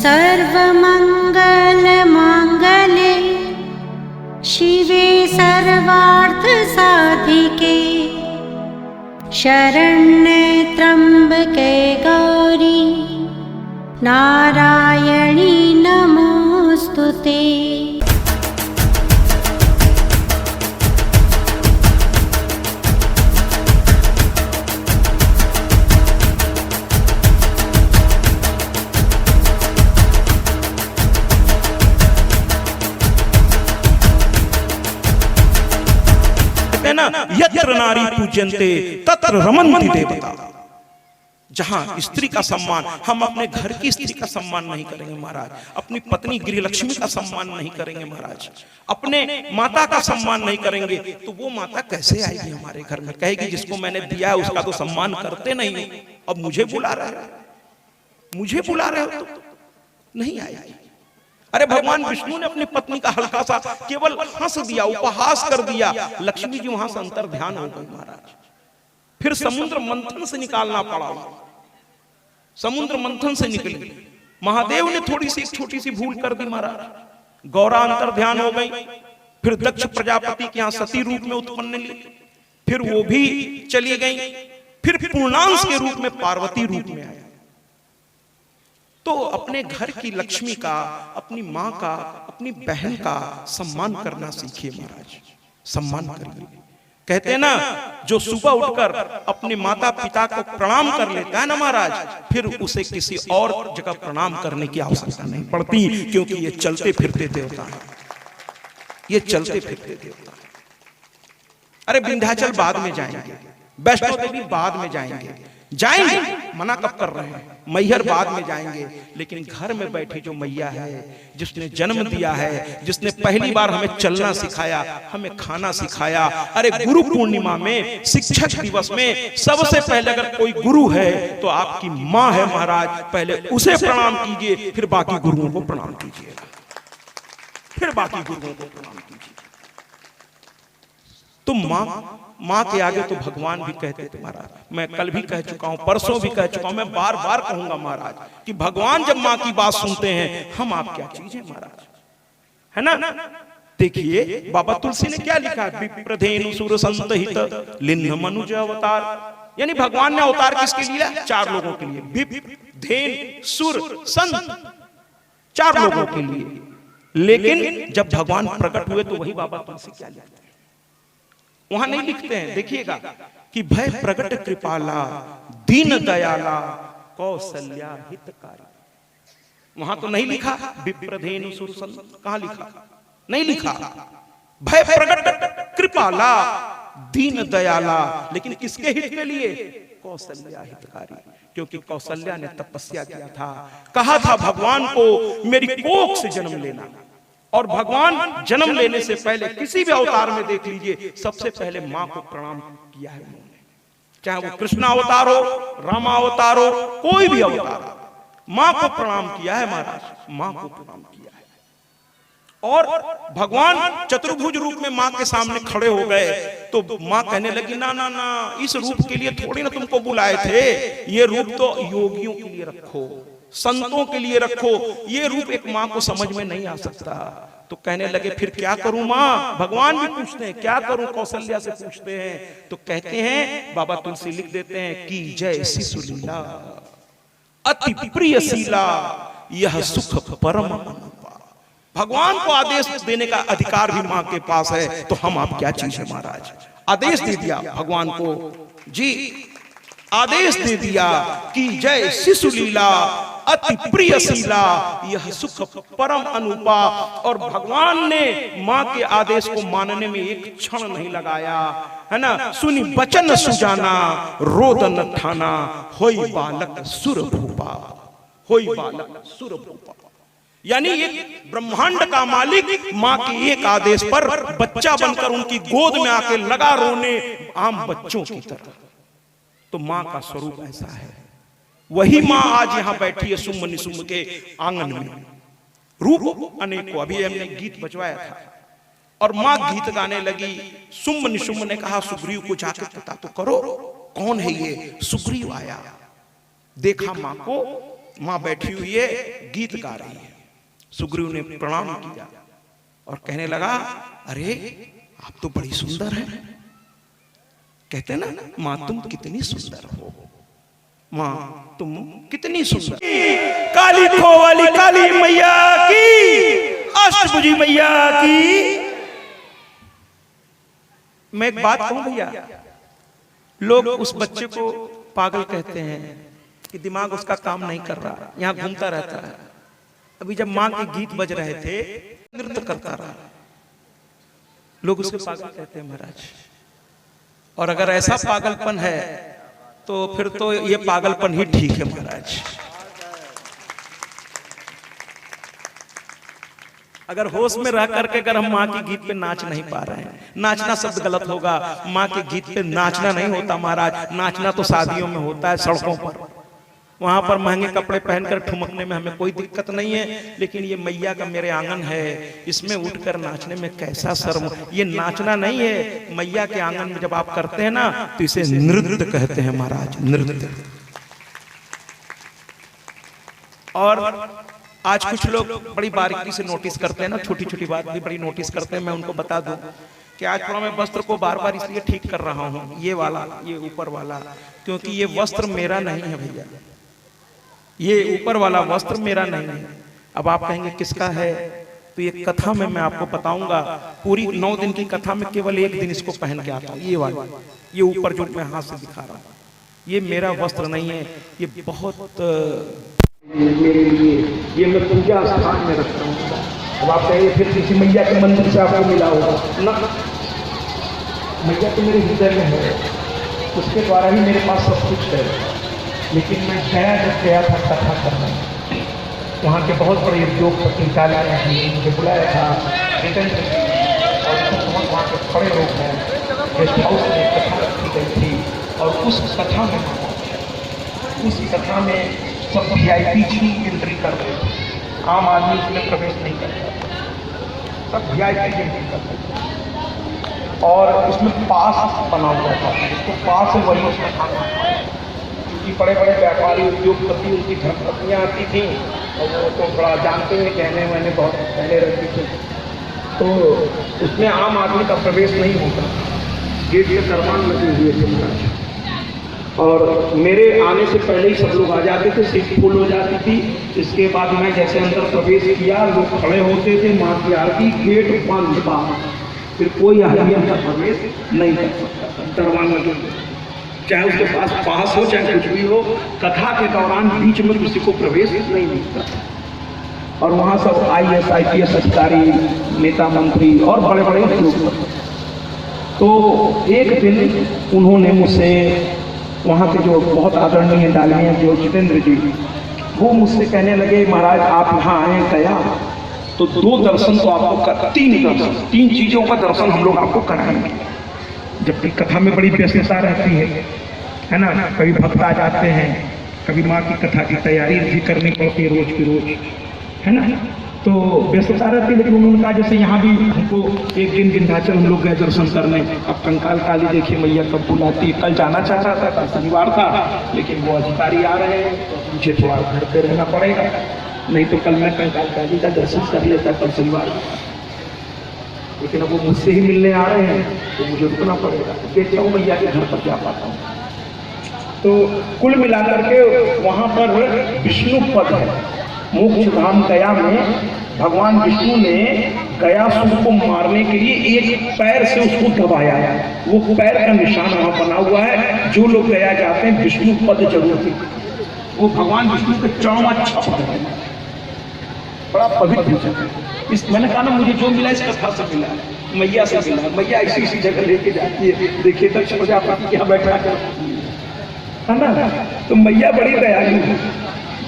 सर्वमङ्गलमाङ्गल्ये शिवे सर्वार्थसाधिके शरण्ये त्र्यम्बके गौरी नारायणी नमोऽस्तुते। यत्र नारी पूज्यन्ते तत्र रमन्ति देवता। जहां स्त्री का सम्मान, हम अपने घर की स्त्री का सम्मान नहीं करेंगे महाराज, अपनी पत्नी गृहलक्ष्मी का सम्मान नहीं करेंगे महाराज, अपने माता का सम्मान नहीं करेंगे, तो वो माता कैसे आएगी हमारे घर में? कहेगी जिसको मैंने दिया है उसका तो सम्मान करते नहीं, अब मुझे बुला रहे हो, मुझे बुला रहे हो तो नहीं आएगी। अरे भगवान विष्णु ने अपनी पत्नी का हल्का सा केवल हंस दिया, उपहास कर दिया, लक्ष्मी जी वहां से अंतर ध्यान हो गई महाराज। फिर समुद्र मंथन से निकालना पड़ा, समुद्र मंथन से निकली, महादेव ने थोड़ी सी एक छोटी सी भूल कर दी महाराज, गौरा अंतर ध्यान हो गई। फिर दक्ष प्रजापति के यहाँ सती रूप में उत्पन्न ली, फिर वो भी चली गई, फिर पूर्णांश के रूप में पार्वती रूप में आया। तो अपने घर की लक्ष्मी का, अपनी माँ का, अपनी बहन का सम्मान करना सीखिए महाराज, सम्मान करिए। कहते हैं ना, जो सुबह उठकर अपने माता पिता को प्रणाम कर लेता है ना महाराज, फिर उसे किसी और जगह प्रणाम करने की आवश्यकता नहीं पड़ती, क्योंकि ये चलते फिरते देवता है, ये चलते फिरते देवता है। अरे विंध्याचल बाद में जाएंगे, वैष्णो देवी बाद में जाएंगे, जाएंगे, मना कब कर रहे हैं, मैहर बाद में जाएंगे, लेकिन घर में बैठी जो मैया है, जिसने जन्म दिया है, जिसने पहली बार हमें चलना सिखाया, हमें खाना सिखाया। अरे गुरु पूर्णिमा में, शिक्षक दिवस में सबसे पहले अगर कोई गुरु है तो आपकी माँ है महाराज, पहले उसे प्रणाम कीजिए, फिर बाकी गुरुओं को प्रणाम कीजिएगा, फिर बाकी गुरुओं को प्रणाम कीजिए। तो माँ के आगे तो भगवान भी कहते थे महाराज, मैं कल भी कह चुका हूं, परसों भी कह चुका हूं, मैं बार बार कहूंगा महाराज कि भगवान जब माँ की बात सुनते हैं, हम आप क्या चीज है महाराज, है ना? देखिए बाबा तुलसी ने क्या लिखा, विप्रधेनु सुर संतहित लिन्ह मनुज अवतार, यानी भगवान ने अवतार किसके लिए? चार लोगों के लिए, विप्र धेन सुर संत, चार लोगों के लिए। लेकिन जब भगवान प्रकट हुए तो वही बाबा तुलसी क्या लिखते हैं, वहां नहीं लिखते हैं, देखिएगा कि भय प्रगट कृपाला दीन दयाला कौशल्या हितकारी, वहां तो नहीं लिखा विप्रधेनु सुर संत, कहां लिखा? नहीं लिखा भय प्रगट कृपाला दीन दयाला, लेकिन किसके हित के लिए? कौशल्या हितकारी, क्योंकि कौशल्या ने तपस्या किया था, कहा था भगवान को मेरी कोख से जन्म लेना, और भगवान जन्म लेने से पहले किसी भी अवतार में देख लीजिए, सबसे पहले मां को प्रणाम किया है उन्होंने, चाहे वो कृष्ण अवतार हो, रामा अवतार हो, कोई भी अवतार, मां को प्रणाम किया है महाराज, मां को प्रणाम किया है। और भगवान चतुर्भुज रूप में मां के सामने खड़े हो गए तो मां कहने लगी, ना ना ना, इस रूप के लिए थोड़ी ना तुमको बुलाए थे, ये रूप तो योगियों के लिए रखो, संतों के लिए रखो, ये रूप एक माँ को समझ में नहीं आ सकता। तो कहने लगे फिर क्या करूं माँ? भगवान भी पूछते हैं क्या करूं, कौशल्या से पूछते हैं, तो कहते हैं बाबा तुलसी लिख देते हैं कि जय शिशुलीला अति प्रियशीला यह सुख परम अनुपा। भगवान को आदेश देने का अधिकार भी माँ के पास है, तो हम आप क्या चीज है महाराज? आदेश दे दिया भगवान को, जी आदेश दे दिया कि जय शिशुलीला अति प्रियशीला यह सुख परम अनुपा। और भगवान ने मां के आदेश को मानने में एक क्षण नहीं लगाया, है ना? सुनी बचन सुजाना रोदन ठाना, होई बालक सुरभूपा, होई बालक सुरभूपा, यानी एक ब्रह्मांड का मालिक मां के एक आदेश पर बच्चा बनकर उनकी गोद में आके लगा रोने, आम बच्चों की तरह। तो मां का स्वरूप ऐसा है, वही मां आज यहां बैठी है सुम्म निसुम्म के आंगन में, रूप अनेकों। अभी हमने गीत बजवाया था और मां गीत गाने लगी, सुम्म निसुम्म ने कहा सुग्रीव को जाकर पता तो करो कौन है ये। सुग्रीव आया, देखा मां को, मां बैठी हुई है, गीत गा रही है। सुग्रीव ने प्रणाम किया और कहने लगा, अरे आप तो बड़ी सुंदर है। कहते ना, मां तुम कितनी सुंदर हो, मां तुम कितनी सुंदर। काली खो वाली काली मैया की, अष्टभुजी मैया की। मैं एक बात कहूं भैया, लोग उस बच्चे को पागल कहते हैं कि दिमाग उसका काम नहीं कर रहा, यहां घूमता रहता है। अभी जब मां के गीत बज रहे थे, नृत्य करता रहा, लोग उसको पागल कहते हैं महाराज। और अगर ऐसा पागलपन है तो फिर तो ये पागलपन ही ठीक है महाराज। अगर होश में रह करके अगर हम माँ के गीत पे नाच नहीं पा रहे हैं, नाचना शब्द गलत होगा, माँ के गीत पे नाचना नहीं होता महाराज। नाचना तो शादियों में होता है, सड़कों पर, वहां पर महंगे कपड़े पहनकर ठुमकने में हमें कोई दिक्कत नहीं है। लेकिन ये मैया का मेरे आंगन है, इसमें उठकर नाचने में कैसा शर्म। ये नाचना नहीं है, मैया के आंगन में जब आप करते हैं ना तो इसे नृत्य कहते हैं महाराज, नृत्य। और आज कुछ लोग बड़ी बारीकी से नोटिस करते हैं ना, छोटी छोटी बात भी बड़ी नोटिस करते हैं। मैं उनको बता दूं कि आज थोड़ा मैं वस्त्र को बार बार इसलिए ठीक कर रहा हूं, ये वाला, ये ऊपर वाला, क्योंकि ये वस्त्र मेरा नहीं है भैया, ये ऊपर वाला वस्त्र मेरा नहीं है। अब आप कहेंगे किसका है, तो ये कथा में मैं आपको बताऊंगा। पूरी 9 दिन की कथा में केवल एक दिन इसको पहन के आता हूं। ये वाला, ये ऊपर जो मैं हाथ से दिखा रहा हूं, ये मेरा वस्त्र नहीं है, ये बहुत मेरे लिए, ये मैं पूजा स्थान में रखता हूँ। अब आप कहेंगे फिर किसी मैया के मंदिर से आपको मिला होगा ना, मैया तो मेरे हृदय में है, उसके द्वारा ही मेरे पास सब कुछ है। लेकिन मैं जब गया था कथा करने, वहाँ के बहुत बड़े उद्योगपति मुझे बुलाया था, और बहुत वहाँ के बड़े लोग हैं, गेस्ट हाउस में कथा रखी गई थी। और उस कथा में सब VIP की एंट्री कर रहे थे, आम आदमी उसमें प्रवेश नहीं करता, सब VIP की एंट्री कर रहे थे। और उसमें पास बना हुआ था, उसको पास से वही उसमें खाना था, क्योंकि बड़े बड़े व्यापारी उद्योगपति उनकी धर्मपत्नियाँ आती थी, और वो तो बड़ा जानते हैं, कहने मैंने बहुत पहले रहती थी, तो उसमें आम आदमी का प्रवेश नहीं होता। गेट के दरबान लगे हुए थे, और मेरे आने से पहले ही सब लोग आ जाते थे, सीट फुल हो जाती थी। इसके बाद मैं जैसे अंदर प्रवेश किया, लोग खड़े होते थे, माँ की आरती, गेट बंद, फिर कोई आदमी अंदर प्रवेश नहीं कर सकता, दरबान लगे, चाहे उसके पास पास हो चाहे कुछ भी हो। कथा के दौरान बीच में किसी को प्रवेश नहीं मिलता। और वहाँ सब IAS IPS अधिकारी, नेता मंत्री और बड़े बड़े लोग। तो एक दिन उन्होंने मुझसे, वहाँ के जो बहुत आदरणीय डालमिया जो जितेंद्र जी, वो मुझसे कहने लगे, महाराज आप यहाँ आए गया तो 2 दर्शन तो आपको 3 दर्शन, 3 चीज़ों का दर्शन हम लोग आपको कराएंगे। जबकि कथा में बड़ी व्यस्तता रहती है ना, कभी भक्त आ जाते हैं, कभी माँ की कथा की तैयारी भी करनी पड़ती है रोज की रोज, है ना, तो व्यस्तता रहती है। लेकिन उन्होंने कहा जैसे यहाँ भी हमको एक दिन विंध्याचल हम लोग गए दर्शन करने। अब कंकाल काली देखिए मैया कब बुलाती, कल जाना चाह रहा था, कल शनिवार था, लेकिन वो अधिकारी आ रहे हैं तो मुझे थोड़ा घर पे रहना पड़ेगा, नहीं तो कल मैं कंकाल काली का दर्शन कर लेता कल शनिवार। लेकिन अब वो मुझसे ही मिलने आ रहे हैं तो मुझे रुकना पड़ेगा, देखता हूँ मैया के घर पर जा पाता हूँ। तो कुल मिलाकर के वहाँ पर विष्णु पद है, मोक्ष धाम गया में भगवान विष्णु ने गयासुर को मारने के लिए एक पैर से उसको दबाया है, वो पैर का निशान वहाँ बना हुआ है। जो लोग गया जाते हैं विष्णु पद जरूर थे, वो भगवान विष्णु के चरणों में छप है, बड़ा पवित्र जगह है। इस मैंने कहा ना, मुझे जो मिला इस कथा से मिला, मैया से मिला। मैया ऐसी ऐसी जगह लेके जाती है, देखिए दक्ष प्रजापति यहाँ बैठा है ना, तो मैया बड़ी दयालु है,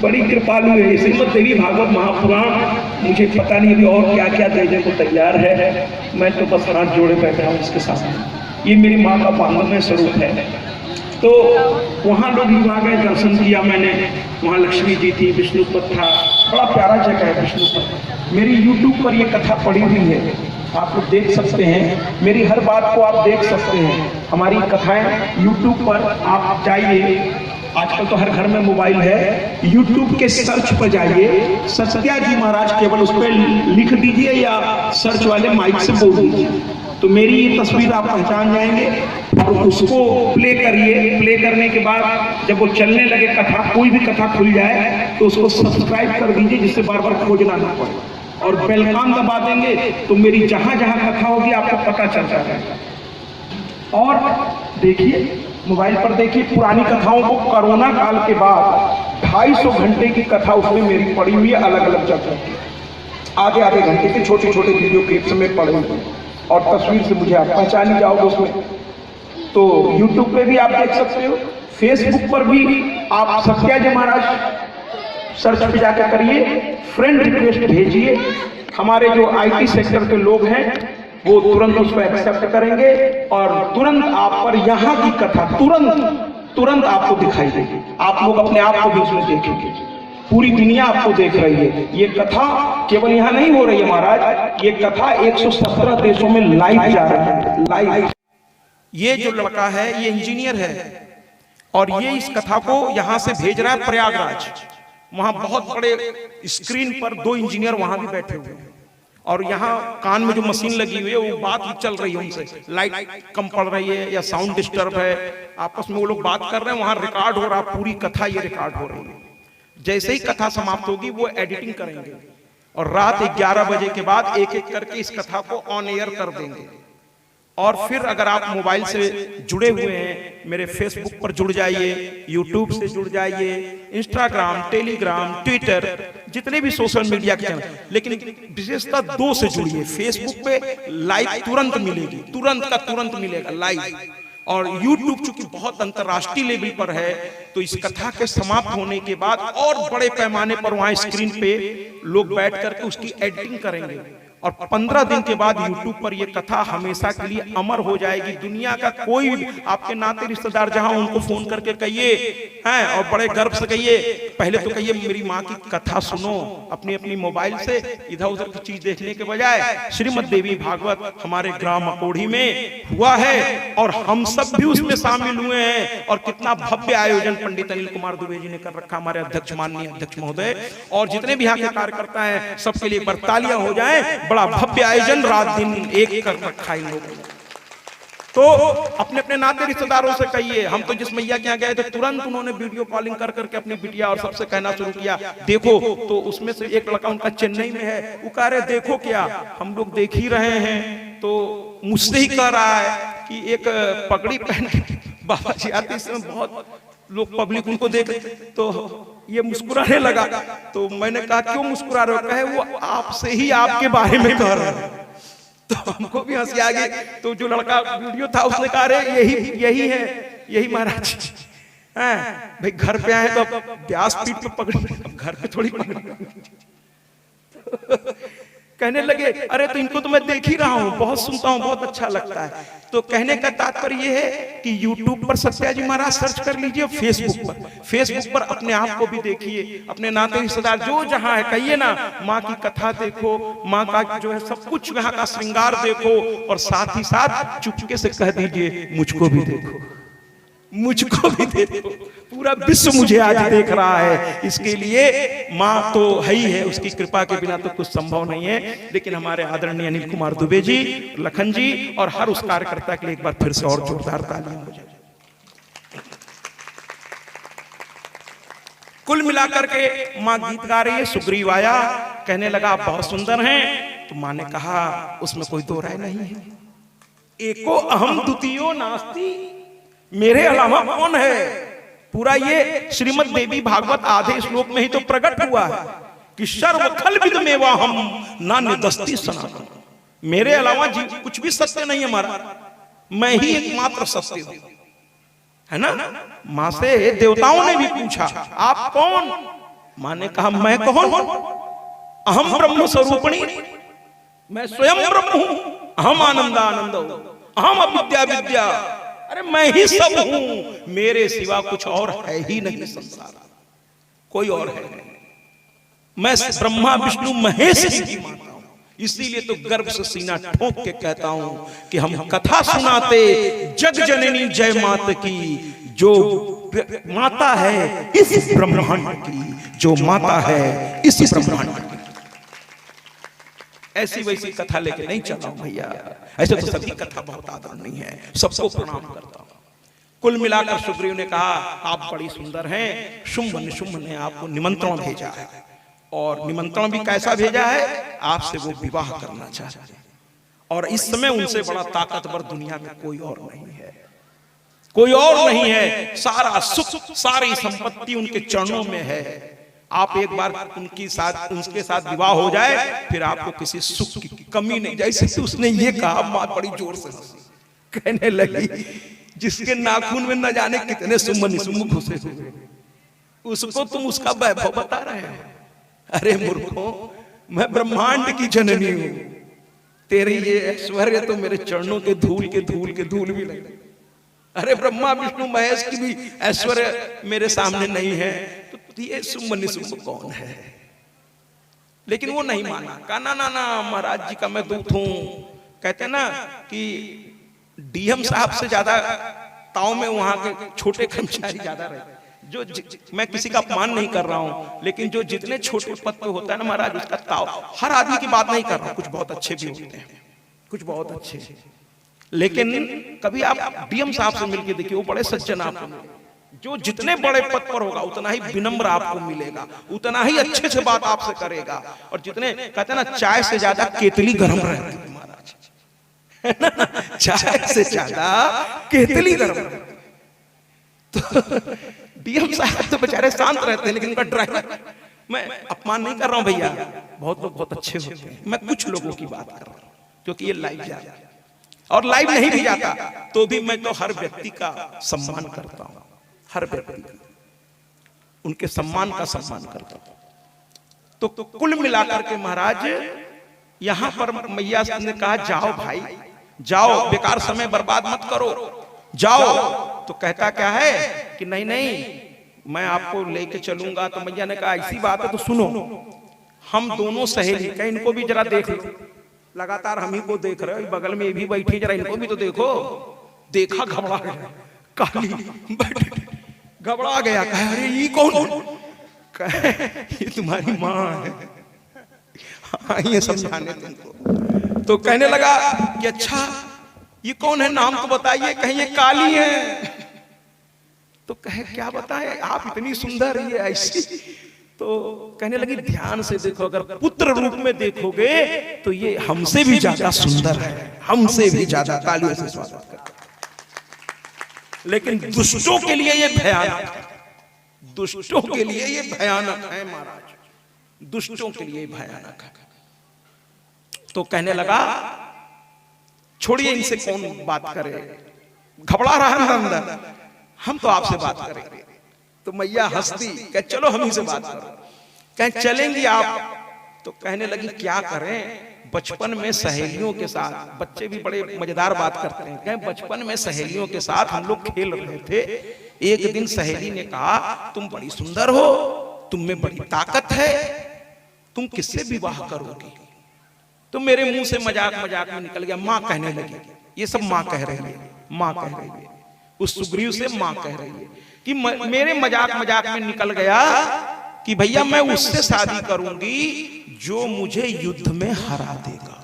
बड़ी कृपालु है। श्रीमद् देवी भागवत महापुराण मुझे पता नहीं अभी और क्या क्या देने को तैयार है, मैं तो बस हाथ जोड़े बैठा हूँ उसके साथ। ये मेरी माँ का पांडव स्वरूप है। तो वहाँ लोग युवा गए, दर्शन किया मैंने, वहाँ लक्ष्मी जी थी, विष्णुपद था, बड़ा प्यारा जगह है विष्णुपद। मेरी YouTube पर ये कथा पड़ी हुई है, आप लोग देख सकते हैं, मेरी हर बात को आप देख सकते हैं। हमारी कथाएं YouTube पर आप जाइए, आजकल तो हर घर में मोबाइल है, यूट्यूब के सर्च पर जाइए, सत्या जी महाराज, केवल उस पर लिख दीजिए या सर्च वाले माइक से बोल दीजिए, तो मेरी ये तस्वीर आप पहचान जाएंगे और उसको प्ले करिए। प्ले करने के बाद जब वो चलने लगे कथा, कोई भी कथा खुल जाए तो उसको सब्सक्राइब कर दीजिए, जिससे बार बार खोजना ना पड़े, और बेलकान दबा देंगे तो मेरी जहां जहां कथा होगी आपको पता चल जाएगा। और देखिए, मोबाइल पर देखिए पुरानी कथाओं को, कोरोना काल के बाद 250 घंटे की कथा उसमें मेरी पड़ी हुई है, अलग अलग जगह की, आधे घंटे के छोटे छोटे वीडियो क्लिप्स में पड़े हुए, और तस्वीर से मुझे आप पहचान ही जाओगे उसमें। तो यूट्यूब पे भी आप देख सकते हो, फेसबुक पर भी आप सत्या जी महाराज सर्च पे जाकर करिए, फ्रेंड रिक्वेस्ट भेजिए, हमारे जो IT सेक्टर के लोग हैं वो तुरंत उसको एक्सेप्ट करेंगे और तुरंत आप पर यहाँ की कथा तुरंत आपको दिखाई देगी। आप लोग अपने आप को भी उसमें देखेंगे, पूरी दुनिया आपको देख रही है। ये कथा केवल यहाँ नहीं हो रही है महाराज, ये कथा 117 देशों में लाइव जा रही है, लाइव। ये जो लड़का है ये इंजीनियर है और ये इस कथा को यहाँ से भेज रहा है प्रयागराज। वहां बहुत बड़े स्क्रीन पर 2 इंजीनियर वहां भी बैठे हुए हैं और यहाँ कान में जो मशीन लगी हुई है वो बात चल रही है उनसे, लाइट कम पड़ रही है या साउंड डिस्टर्ब है, आपस में वो लोग बात कर रहे हैं, वहां रिकॉर्ड हो रहा, पूरी कथा ये रिकॉर्ड हो रही है। जैसे ही कथा समाप्त होगी वो एडिटिंग करेंगे और रात 11 बजे के बाद एक एक करके इस कथा को ऑन एयर कर देंगे। और फिर अगर आप मोबाइल से जुड़े हुए हैं, मेरे फेसबुक पर जुड़ जाइए, यूट्यूब से जुड़ जाइए, इंस्टाग्राम, टेलीग्राम, ट्विटर, जितने भी सोशल मीडिया के चैनल, लेकिन विशेषतः 2 से जुड़िए। फेसबुक पे लाइव तुरंत मिलेगी, तुरंत का तुरंत मिलेगा लाइव, और यूट्यूब चूंकि बहुत अंतर्राष्ट्रीय लेवल पर है तो इस कथा के समाप्त होने के बाद और बड़े पैमाने पर वहां स्क्रीन पे लोग बैठ करके उसकी एडिटिंग करेंगे और 15 दिन के बाद यूट्यूब पर यह कथा हमेशा के लिए अमर हो जाएगी। दुनिया का कोई भी आपके नाते रिश्तेदार जहां, उनको फोन करके कहिए हैं और बड़े गर्व से कहिए, पहले तो कहिए मेरी माँ की कथा सुनो, अपनी अपनी मोबाइल से इधर उधर की चीज देखने के बजाय श्रीमद् देवी भागवत हमारे ग्राम मकोढ़ी में हुआ है और हम सब भी उसमें शामिल हुए हैं। और कितना भव्य आयोजन पंडित अनिल कुमार दुबे जी ने कर रखा, हमारे अध्यक्ष, माननीय अध्यक्ष महोदय, और जितने भी यहाँ के कार्यकर्ता हैं सबके लिए एक बार तालियां हो जाए। बड़ा भव्य आयोजन रात दिन एक कर रखा इन लोगों ने। तो अपने अपने नाते रिश्तेदारों से कहिए। हम तो जिस मैया के यहाँ गए थे तुरंत उन्होंने वीडियो कॉलिंग कर करके अपनी बिटिया और सबसे कहना शुरू किया, देखो। तो उसमें से एक लड़का उनका चेन्नई में है, वो कह रहे देखो क्या, हम लोग देख ही रहे हैं। तो मुझसे ही कह रहा है कि एक पगड़ी पहन के बाबा जी आते, इसमें बहुत लोग पब्लिक उनको देख, तो ये मुस्कुराने लगा। तो मैंने कहा क्यों मुस्कुरा रहे हो? कहे वो आपसे ही आपके बारे में कह रहा है। तो हमको भी हंसी आ गई। तो जो लड़का वीडियो था उसने कहा रे यही है, यही महाराज हैं। भाई घर पे आए तो व्यास पीठ पे पकड़ी, अब घर पे थोड़ी पकड़ी। कहने लगे अरे तो इनको तो मैं देख ही रहा हूँ, बहुत सुनता हूँ, बहुत अच्छा लगता है। तो कहने का तात्पर्य ये है कि YouTube पर सत्या जी महाराज सर्च कर लीजिए, फेसबुक पर अपने आप को भी देखिए, अपने नाते रिश्तेदार जो जहाँ है कहिए ना, माँ की कथा देखो, माँ का जो है सब कुछ यहाँ का श्रृंगार देखो, और साथ ही साथ चुपके से कह दीजिए मुझको भी देखो, मुझको भी देखो। पूरा विश्व मुझे आज देख रहा है। इसके लिए माँ तो है ही है, उसकी कृपा के बिना तो कुछ संभव नहीं है। लेकिन हमारे आदरणीय अनिल कुमार दुबे जी, लखन जी और हर उस कार्यकर्ता के लिए एक बार फिर से और जोरदार तालियां हो जाए। कुल मिलाकर के माँ गीत गा रही है, सुग्रीव आया, कहने लगा आप बहुत सुंदर हैं। तो माँ ने कहा उसमें कोई दो राय नहीं है, एको अहम द्वितीयो नास्ति, मेरे अलावा कौन है। पूरा ये श्रीमद् देवी भागवत आधे श्लोक में ही तो प्रकट हुआ है कि सर्व खल मेवा हम ना निदस्ति सनातन, मेरे अलावा कुछ भी सत्य नहीं है हमारा, मैं ही एकमात्र सत्य हूं, है ना। मां से देवताओं ने भी पूछा आप कौन? मां ने कहा मैं कौन? अहम ब्रह्म स्वरूपिणी, मैं स्वयं ब्रह्म हूं, अहम आनंद आनंद हूं, अहम अविद्या विद्या, अरे मैं ही सब हूं, मेरे सिवा कुछ और है ही नहीं संसार, कोई और है नहीं, मैं ब्रह्मा विष्णु महेश की माता हूं। इसीलिए तो गर्व से सीना ठोक के कहता हूं कि हम कथा सुनाते जग जननी जय माता की, जो माता है इस ब्रह्मांड की, जो माता है इस ब्रह्मांड की। ऐसी वैसी कथा लेके नहीं चला हूं भैया, ऐसे तो सभी कथा बहुत आदरणीय है, सबको प्रणाम करता हूं। कुल मिलाकर सुग्रीव ने कहा आप बड़ी सुंदर हैं, शुंभ निशुंभ ने आपको निमंत्रण भेजा है, और निमंत्रण भी कैसा भेजा है, आपसे वो विवाह करना चाहते हैं, और इस समय उनसे बड़ा ताकतवर दुनिया में कोई और नहीं है, कोई और नहीं है। सारा सुख सारी संपत्ति उनके चरणों में है। आप एक बार उनके साथ विवाह हो जाए, फिर आपको किसी सुख की कमी नहीं। जैसे उसने ये कहा, मां बड़ी जोर से कहने लगी, जिसके नाखून में न जाने कितने सुम्म निसुम्म घुसे हुए, उसको तुम उसका वैभव बता रहे हो। अरे मूर्खों, मैं ब्रह्मांड की जननी हूं, तेरे ये ऐश्वर्य तो मेरे चरणों के धूल भी लगे। अरे ब्रह्मा विष्णु महेश की भी ऐश्वर्य मेरे सामने नहीं है, तो ये सुम्म निसुम्म कौन है? लेकिन वो नहीं माना, कहा ना ना ना, महाराज जी का मैं दूत हूं। कहते ना कि डीएम साहब से ज्यादा ताव में वहां के छोटे कर्मचारी ज्यादा रहे। मैं किसी का अपमान नहीं कर रहा हूं, लेकिन जो जितने छोटे पद पे होता है ना महाराज, उसका ताव, हर आदमी की बात नहीं कर रहा हूं, कुछ बहुत अच्छे भी होते हैं, कुछ बहुत अच्छे, लेकिन कभी आप डीएम साहब से मिलके देखिए, वो बड़े सज्जन आपको, जो जितने बड़े पद पर होगा उतना ही विनम्र आपको मिलेगा, उतना ही अच्छे से बात आपसे करेगा। और जितने कहते हैं ना, चाय से ज्यादा केतली गर्म रहती है महाराज, है ना, चाय से ज्यादा केतली गर्म। तो डीएम साहब तो बेचारे शांत रहते हैं, लेकिन उनका ड्राइवर, मैं अपमान नहीं कर रहा हूं भैया, बहुत लोग बहुत अच्छे होते हैं, मैं कुछ लोगों की बात कर रहा हूं, क्योंकि ये लाइव जा रहा है, और लाइव नहीं भी जाता तो भी मैं तो हर व्यक्ति का सम्मान करता हूं, हर व्यक्ति का, उनके सम्मान का सम्मान करता हूं। तो कुल मिलाकर के महाराज यहां पर मैया ने कहा, जाओ भाई जाओ, बेकार समय बर्बाद मत करो, जाओ। तो कहता क्या है कि नहीं नहीं, मैं आपको लेके चलूंगा। तो मैया ने कहा ऐसी बात है तो सुनो, हम दोनों सहेली, कहीं इनको भी जरा देख लो, लगातार हम ही को देख रहे हो, बगल में ये भी बैठी, जरा इनको भी तो देखो। देखा, घबरा गया, काली घबरा गया, कहे अरे ये कौन? कहे ये तुम्हारी माँ है, आइए समझाने तुमको। तो कहने लगा कि अच्छा ये कौन है, नाम तो बताइए। कहीं ये काली है। तो कहे क्या बताएं, आप इतनी सुंदर, ये ऐसी। तो कहने लगी ध्यान से देखो, अगर पुत्र रूप में देखोगे तो ये हमसे भी ज्यादा सुंदर है, हमसे भी ज्यादा, तालियों से स्वागत करते। लेकिन दुष्टों के लिए ये भयानक है, दुष्टों के लिए ये भयानक है महाराज, दुष्टों के लिए भयानक है। तो कहने लगा छोड़िए, इनसे कौन बात करे, घबरा रहा है अंदर, हम तो आपसे बात करेंगे। तो मैया हंसती, कह चलो हम ही से बात करो। कह चलेंगी आप? तो कहने लगी क्या करें, बचपन में सहेलियों के साथ, बच्चे भी बड़े मजेदार बात करते हैं, कह बचपन में सहेलियों के साथ हम लोग खेल रहे थे। एक दिन सहेली ने कहा तुम बड़ी सुंदर हो, तुम में बड़ी ताकत है, तुम किससे विवाह करोगी? तो मेरे मुंह से मजाक मजाक में निकल गया, माँ कहने लगी, ये सब माँ कह रही है, माँ कह रही है, उस सुग्रीव से माँ कह रही है कि मेरे मजाक मजाक में निकल गया कि भैया मैं उससे शादी करूंगी जो मुझे युद्ध में हरा देगा,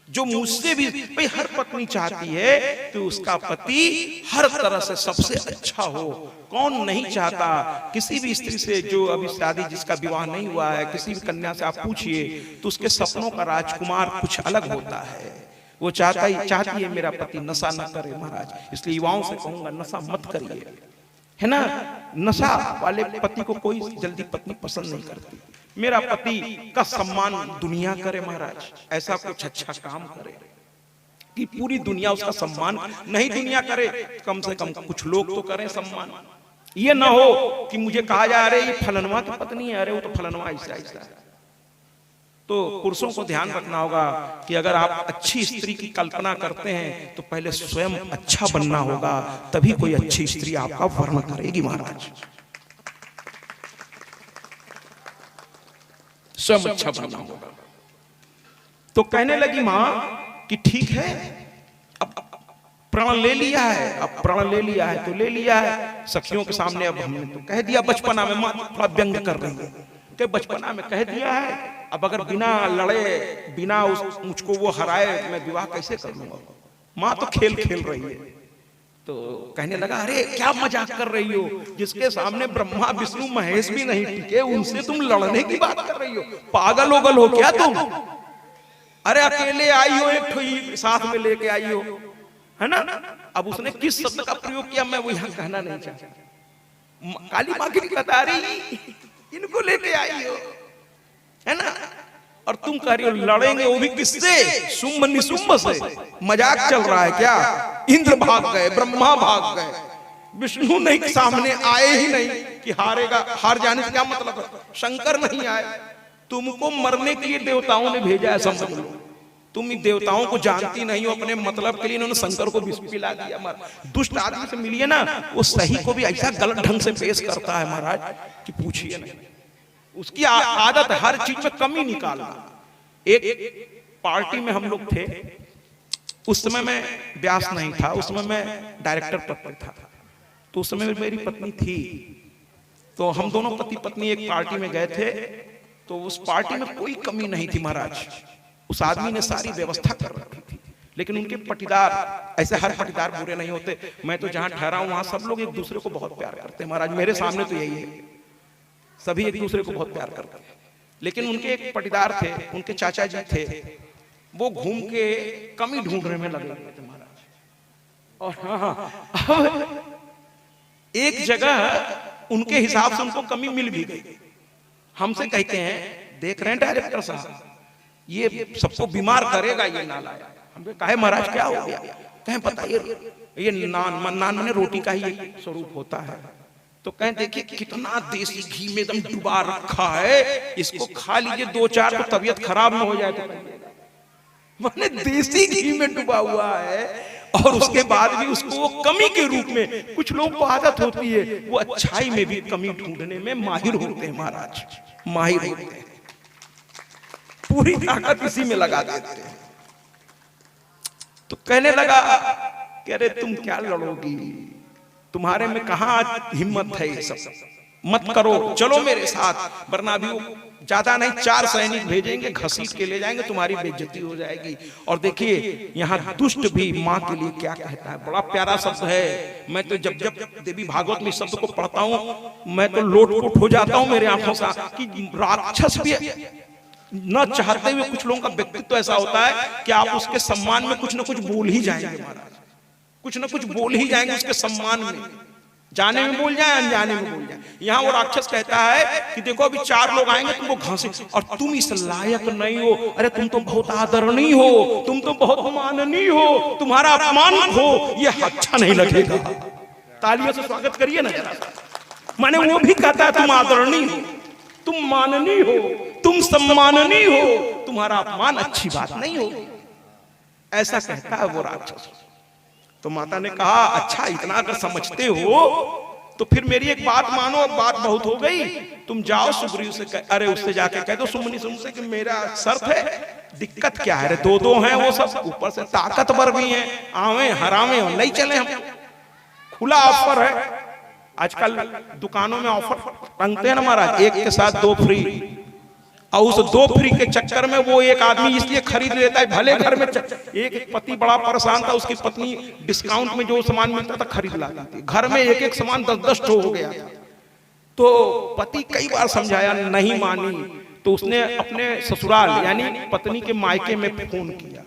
जो मुझसे भी, भाई हर पत्नी चाहती है कि उसका पति हर तरह से सबसे अच्छा हो, कौन नहीं चाहता? किसी भी स्त्री से जो अभी शादी, जिसका विवाह नहीं हुआ है, किसी भी कन्या से आप पूछिए तो उसके सपनों का राजकुमार कुछ अलग होता है। वो चाहती है मेरा पति नशा न करे महाराज। इसलिए युवाओं से कहूंगा नशा मत करिए, है ना, नशा वाले पति को कोई जल्दी पत्नी पसंद नहीं करती। मेरा पति का सम्मान दुनिया करे महाराज, ऐसा कुछ अच्छा काम करे कि पूरी दुनिया उसका सम्मान, नहीं दुनिया करे, कम से कम कुछ लोग तो करें सम्मान। ये ना हो कि मुझे कहा जा अरे ये फलनवा की पत्नी है, अरे वो तो फलनवा ऐसा ऐसा है। तो पुरुषों को ध्यान रखना होगा कि अगर आप अच्छी स्त्री की कल्पना करते हैं तो पहले स्वयं अच्छा बनना होगा, तभी कोई अच्छी स्त्री आपका वर्ण करेगी महाराज। स्वयं अच्छा बनना होगा। तो कहने लगी मां कि ठीक है, अब प्रण ले लिया है, अब प्रण ले लिया है तो ले लिया है सखियों के सामने। अब हमने तो कह दिया बचपना में, माँ थोड़ा व्यंग कर रही है कि बचपना में कह दिया है, अब अगर बिना लड़े बिना मुझको वो हराए मैं विवाह कैसे कर लूंगा। माँ तो खेल खेल रही है। तो कहने लगा अरे क्या मजाक कर रही हो, जिसके सामने ब्रह्मा विष्णु महेश भी नहीं टिके उनसे तुम लड़ने की बात कर रही हो, पागल ओगल हो क्या तुम। अरे अकेले आई हो, एक ठोई साथ में लेके आई हो, है ना। अब उसने किस शब्द का प्रयोग किया मैं वो यहाँ कहना नहीं चाहता। काली माँ की बता रही इनको लेके आई हो, है ना, और तुम कह रही हो लड़ेंगे वो भी किससे, शुंभ निशुंभ से। मजाक चल रहा है क्या। इंद्र भाग गए, ब्रह्मा भाग गए, विष्णु नहीं सामने आए ही नहीं कि हारेगा, हार जाने से क्या मतलब है। शंकर नहीं आए, तुमको मरने के लिए देवताओं ने भेजा है, समझ लो। तुम देवताओं को जानती नहीं हो, अपने मतलब के लिए इन्होंने शंकर को विष पिला दिया। दुष्ट आदमी से मिलिए ना, वो सही को भी ऐसा गलत ढंग से पेश करता है महाराज कि पूछिए नहीं। उसकी आदत हर चीज में कमी निकालना। एक पार्टी में हम लोग थे, उस समय मैं व्यास नहीं था, उस समय मैं डायरेक्टर पद पर था। तो उस समय मेरी पत्नी थी, तो हम दोनों पति पत्नी एक पार्टी में गए थे। तो उस पार्टी में कोई कमी नहीं थी महाराज, उस आदमी ने सारी व्यवस्था कर रखी थी। लेकिन उनके पटीदार, ऐसे हर पटीदार बुरे नहीं होते। मैं तो जहां ठहरा हूं वहां सब लोग एक दूसरे को बहुत प्यार करते हैं महाराज, मेरे सामने तो यही है, सभी एक दूसरे को बहुत प्यार करते हैं। लेकिन उनके एक पटीदार थे, उनके चाचा जी थे, वो घूम के कमी ढूंढने में लगे हुए थे महाराज। और हाँ, एक जगह उनके हिसाब से उनको कमी मिल भी गई। हमसे कहते हैं देख रहे हैं डायरेक्टर साहब, ये सबको बीमार करेगा ये नाला। हमने कहा महाराज क्या हो गया। कहें पता ये नान में रोटी का ही स्वरूप होता है। तो कहें देखिए कितना देसी घी में एकदम डुबा रखा है, इसको खा लीजिए 2-4 तो तबीयत खराब न हो जाए। तो मैंने देसी घी में डुबा हुआ है, और उसके बाद भी उसको वो कमी के रूप में, कुछ लोगों को आदत होती है वो अच्छाई में भी कमी ढूंढने में माहिर होते हैं महाराज, माहिर होते हैं, पूरी ताकत इसी में लगा देते हैं। तो कहने लगा कि अरे तुम क्या लड़ोगी, तुम्हारे में कहां हिम्मत है, ये सब मत करो, चलो मेरे साथ, वरना भी वो ज्यादा नहीं 4 सैनिक भेजेंगे, घसीट के ले जाएंगे, तुम्हारी बेइज्जती हो जाएगी। और देखिए यहाँ दुष्ट भी माँ के लिए क्या कहता है, बड़ा प्यारा शब्द है। मैं तो जब जब देवी भागवत में शब्द को पढ़ता हूँ मैं तो लोटपोट हो जाता हूँ मेरे आंखों से, कि राक्षस भी न चाहते हुए कुछ लोगों का व्यक्तित्व ऐसा होता है कि आप उसके सम्मान में कुछ न कुछ बोल ही जाएंगे महाराज, कुछ न कुछ बोल ही जाएंगे उसके सम्मान में, जाने में बोल जाए अनजाने में बोल जाए। यहाँ वो राक्षस कहता है कि देखो अभी 4 लोग आएंगे तुमको घासे, और तुम इस लायक नहीं हो, अरे तुम तो बहुत आदरणीय हो, तुम तो बहुत माननीय हो, तुम्हारा अपमान हो ये अच्छा नहीं लगेगा। तालियों से स्वागत करिए ना जरा। माने वो भी कहता है तुम आदरणीय हो, तुम माननीय हो, तुम सम्माननीय हो, तुम्हारा अपमान अच्छी बात नहीं हो, ऐसा कहता है वो राक्षस। तो माता ने कहा अच्छा इतना अगर समझते हो तो फिर मेरी एक बात मानो, अब बात बहुत हो गई, तुम जाओ सुग्रीव से अरे उससे जाके कह दो सुमनी से कि मेरा शर्त है, दिक्कत क्या है, 2-2 हैं वो सब, ऊपर से ताकतवर भी हैं, आवे हरावे नहीं चले, हम खुला ऑफर है। आजकल दुकानों में ऑफर टंगते हैं ना महाराज, 1 के साथ 2 फ्री, और उस 2 फ्री के चक्कर में वो एक आदमी इसलिए खरीद लेता है, भले घर में एक पति बड़ा परेशान था, उसकी पत्नी डिस्काउंट में जो सामान मिलता था खरीद लाती थी, घर में एक सामान 10-10 ठो हो गया। तो पति कई बार समझाया नहीं मानी, तो उसने अपने ससुराल यानी पत्नी के मायके में फोन किया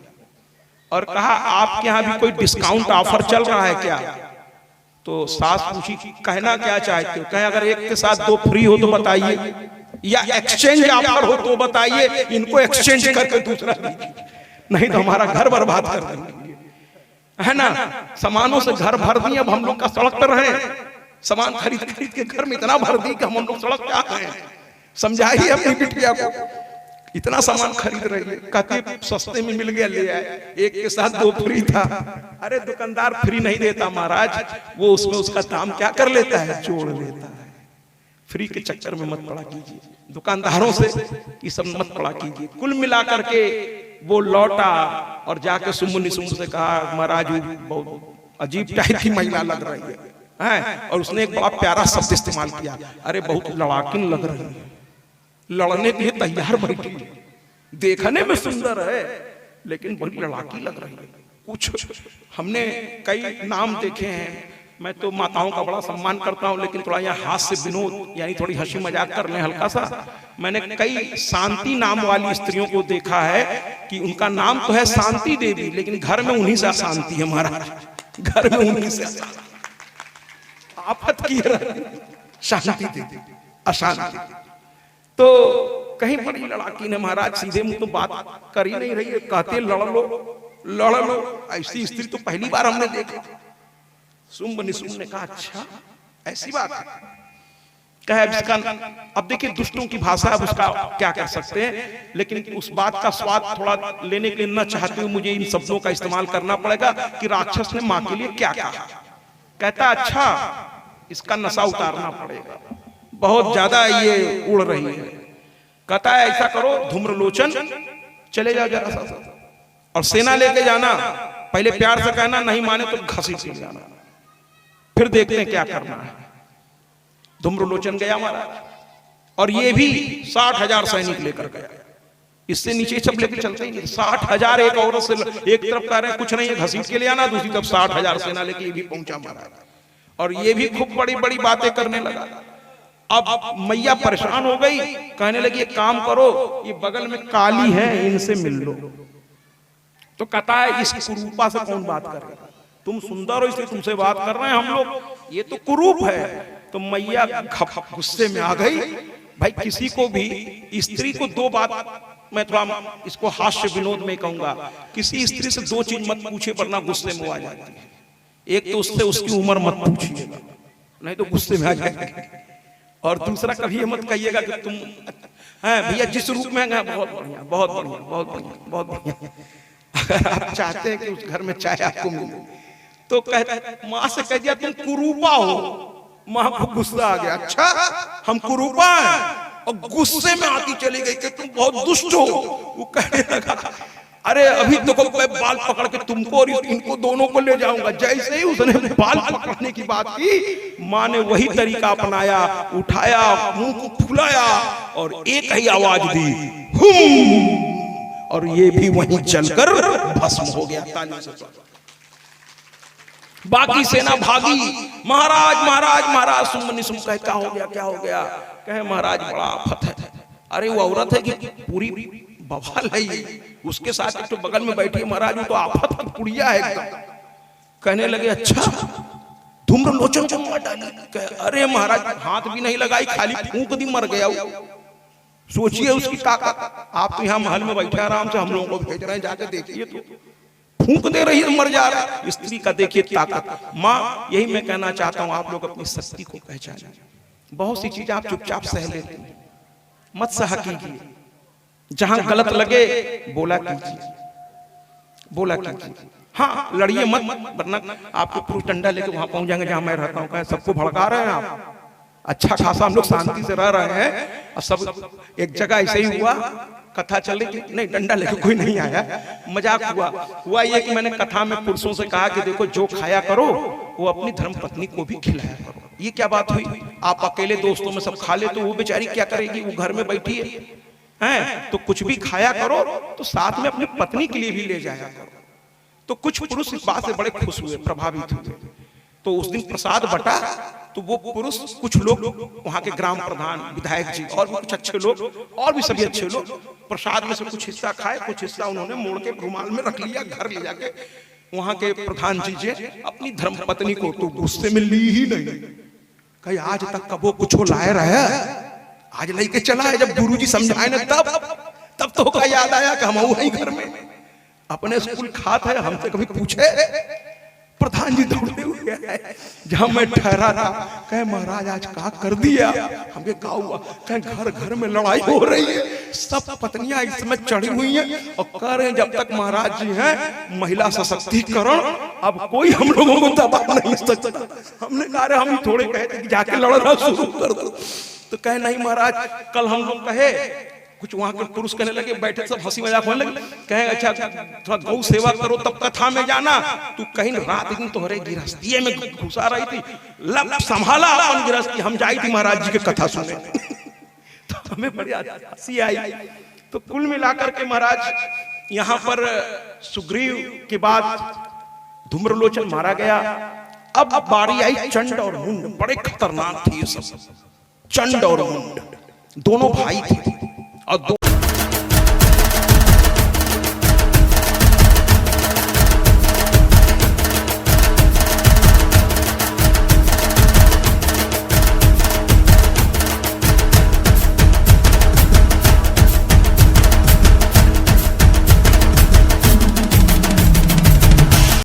और कहा आपके यहाँ भी कोई डिस्काउंट ऑफर चल रहा है क्या। तो सास पूछी कहना क्या चाहते हो, कहे अगर 1 के साथ 2 फ्री हो तो बताइए, या एक्सचेंज ऑफर हो तो बताइए, इनको एक्सचेंज करके दूसरा दीजिए, नहीं तो हमारा घर बर्बाद कर देंगे, है ना। सामानों से घर भर दिए, अब हम लोग का सड़क पर रहे, सामान खरीद खरीद के घर में इतना भर दी कि हम लोग सड़क पे आ गए। समझाइए अपनी बिटिया को, इतना सामान खरीद रही है, कहती सस्ते में मिल गया ले आए, 1 के साथ 2 फ्री था। अरे दुकानदार फ्री नहीं देता महाराज, वो उसमें उसका दाम क्या कर लेता है, जोड़ लेता है। फ्री के चक्कर में मत पड़ा कीजिए, दुकानदारों से ये सब मत पड़ा कीजिए। कुल मिलाकर के वो लौटा और जाके सुमुनि से कहा महाराज बहुत अजीब टाइप की महिला लग रही है। और उसने एक बड़ा प्यारा शब्द इस्तेमाल किया, अरे बहुत लड़ाकिन लग रही है, लड़ने के लिए तैयार बैठी, देखने में सुंदर है लेकिन बड़ी लड़ाकी लग रही है। कुछ हमने कई नाम देखे हैं, मैं तो माताओं का बड़ा सम्मान करता हूं, लेकिन थोड़ा यहाँ हास्य विनोद यानी थोड़ी हंसी मजाक कर लें हल्का सा। मैंने कई शांति नाम वाली स्त्रियों को देखा है कि उनका नाम तो है शांति देवी, लेकिन घर में उन्हीं से अशांति है महाराज, घर में उन्हीं से आफत की शांति देवी अशांति। तो कहीं बड़ी लड़ाकी ने महाराज सीधे मुंह तो बात कर ही नहीं रही है, कहते लड़ लो। ऐसी स्त्री तो पहली बार हमने देखा। सुम्ब निशुम्ब ने कहा अच्छा ऐसी बात है, कहे इसका अब देखिए दुष्टों की भाषा, अब उसका क्या कर सकते हैं, लेकिन उस बात का स्वाद थोड़ा लेने के लिए न चाहते हुए मुझे इन शब्दों का इस्तेमाल करना पड़ेगा कि राक्षस ने मां के लिए क्या कहा। कहता अच्छा इसका नशा उतारना पड़ेगा, बहुत ज्यादा ये उड़ रही है। कहता है ऐसा करो धूम्रलोचन चले जाओ जरा सा और सेना लेके जाना, पहले प्यार से कहना, नहीं माने तो घसीट ले जाना, फिर देखते हैं क्या करना है। धूम्रलोचन गया महाराज और ये भी 60,000 सैनिक लेकर गया, इससे नीचे सब लेके चलते ही नहीं। 60,000 एक औरत से एक तरफ कह रहे हैं कुछ नहीं है घसीट के ले आना, दूसरी तरफ 60,000 सेना लेके ये भी पहुंचा महाराज, और ये भी खूब बड़ी बड़ी बातें करने लगा। अब मैया परेशान हो गई, कहने लगी एक काम करो, ये बगल में काली है इनसे मिल लो। तो कहता है इस कुरूपा से कौन बात करेगा, तुम सुंदर हो इसलिए तुमसे बात कर रहे हैं हम लोग, ये तो कुरूप है। तो मैया गुस्से में आ गई। भाई किसी को भी स्त्री को दो बात, मैं थोड़ा इसको हास्य विनोद में कहूंगा, किसी स्त्री से दो चीज मत पूछे वरना गुस्से में आ जाती है। एक तो उससे उसकी उम्र मत पूछिएगा, नहीं तो गुस्से में आ जाएगा, और दूसरा कभी ये मत कहिएगा कि तुम हैं भैया जिस रूप में हैं बहुत बढ़िया बहुत बढ़िया बहुत बढ़िया बहुत बढ़िया। अगर आप चाहते हैं कि उस घर में चाय आपको मिले तो कहते माँ से कह दिया तुम कुरूपा हो, माँ को गुस्सा आ गया, अच्छा हम कुरूपा हैं, और गुस्से में आती चली गई कि तुम बहुत दुष्ट हो। वो कहने लगा अरे अभी तो मैं बाल पकड़ के तुमको और इनको दोनों को ले जाऊंगा। जैसे ही उसने बाल पकड़ने की बात की, माँ ने वही तरीका अपनाया, उठाया मुंह को फुलाया और एक ही आवाज दी हुम, और ये भी वहीं जलकर भस्म हो गया। ताली से बाकी सेना भागी। महाराज महाराज महाराज सुम्ब निशुम्ब कहे क्या हो गया क्या हो गया। कहे महाराज बड़ा आफत है। अरे वो औरत है कि पूरी बवाल है, उसके साथ एक तो बगल में बैठी है महाराज, वो तो आफत की पुड़िया है एकदम। कहने लगे अच्छा धूम्रलोचन को मार डाली। अरे महाराज हाथ भी नहीं लगाई, खाली फूंक दी, मर गया। सोचिए उसकी ताकत। आप तो यहाँ महल में बैठे आराम से, हम लोगों को भेज रहे हैं, जाके देखिए तो फूंक दे रही है, मर जा रहा है। स्त्री का देखिए ताकत। माँ यही मैं कहना चाहता हूँ, आप लोग अपनी शक्ति को पहचानें। बहुत सी चीजें आप चुपचाप सह लेते हैं, मत सहा कीजिए। जहां गलत लगे बोला कीजिए, बोला कीजिए। हाँ लड़िए मत, वरना आपको पुरुष डंडा लेके वहां पहुंच जाएंगे जहां मैं रहता हूँ। सबको भड़का रहे हैं आप। अच्छा खासा हम लोग शांति से रह रहे हैं, और सब एक जगह ऐसे ही हुआ, कथा चली, नहीं डंडा लेके कोई नहीं आया, मजाक हुआ ये कि मैंने कथा में पुरुषों से कहा कि देखो जो खाया करो वो अपनी धर्म पत्नी को भी खिलाया करो। ये क्या बात हुई, आप अकेले दोस्तों में सब खा ले तो वो बेचारी क्या करेगी, वो घर में बैठी है। तो कुछ भी खाया करो तो साथ में अपनी पत्नी के लिए भी ले जाया करो। तो कुछ पुरुष इस बात से बड़े खुश हुए, प्रभावित हुए। तो उस दिन प्रसाद बटा, तो वो पुरुष कुछ लोग वहां के ग्राम प्रधान, विधायक जी और भी कुछ अच्छे लोग और भी सभी अच्छे लोग प्रसाद में से कुछ हिस्सा खाए, कुछ हिस्सा उन्होंने मोड़ के रुमाल में रख लिया, घर ले जाके वहां के प्रधान जी जे अपनी धर्म पत्नी को तो गुस्से में ली ही नहीं। कहीं आज तक कबो कुछ लाए रहे, आज लेके चला है। जब गुरुजी समझाए ना तब तो का याद आया कि हम वही घर में अपने स्कूल खात है, हमसे कभी पूछे। प्रधान जी दौड़ते हुए आए जहां मैं ठहरा था। कहे महाराज आज क्या कर दिया, हमें क्या हुआ। कहे घर घर में लड़ाई हो रही है, सब पत्नियां इसमें चढ़ी हुई हैं और कह रहे हैं जब तक महाराज जी हैं महिला सशक्तिकरण, अब कोई हम लोगों को दबा नहीं सकता। हमने कहा हम थोड़े कहते कि जाके लड़ना शुरू कर दो। तो कहे नहीं महाराज, कल हम लोग कहे कुछ वहां के पुरुष कहने लगे, बैठे सब हंसी मजाक होने लगे, कहे अच्छा थोड़ा गौ सेवा करो तब कथा में जाना, तू कहीं रात दिन तोहरे गृहस्थी में घुसा रही थी, लब संभाला अपन गृहस्थी, हम जाई थी महाराज जी के कथा सुने। तो हमें बड़ी हंसी आई। तो कुल मिलाकर के महाराज यहाँ पर सुग्रीव के बाद धूम्रलोचन मारा गया। अब बारी आई चंड और मुंड, बड़े खतरनाक थे ये सब। चंड और मुंड दोनों भाई थे और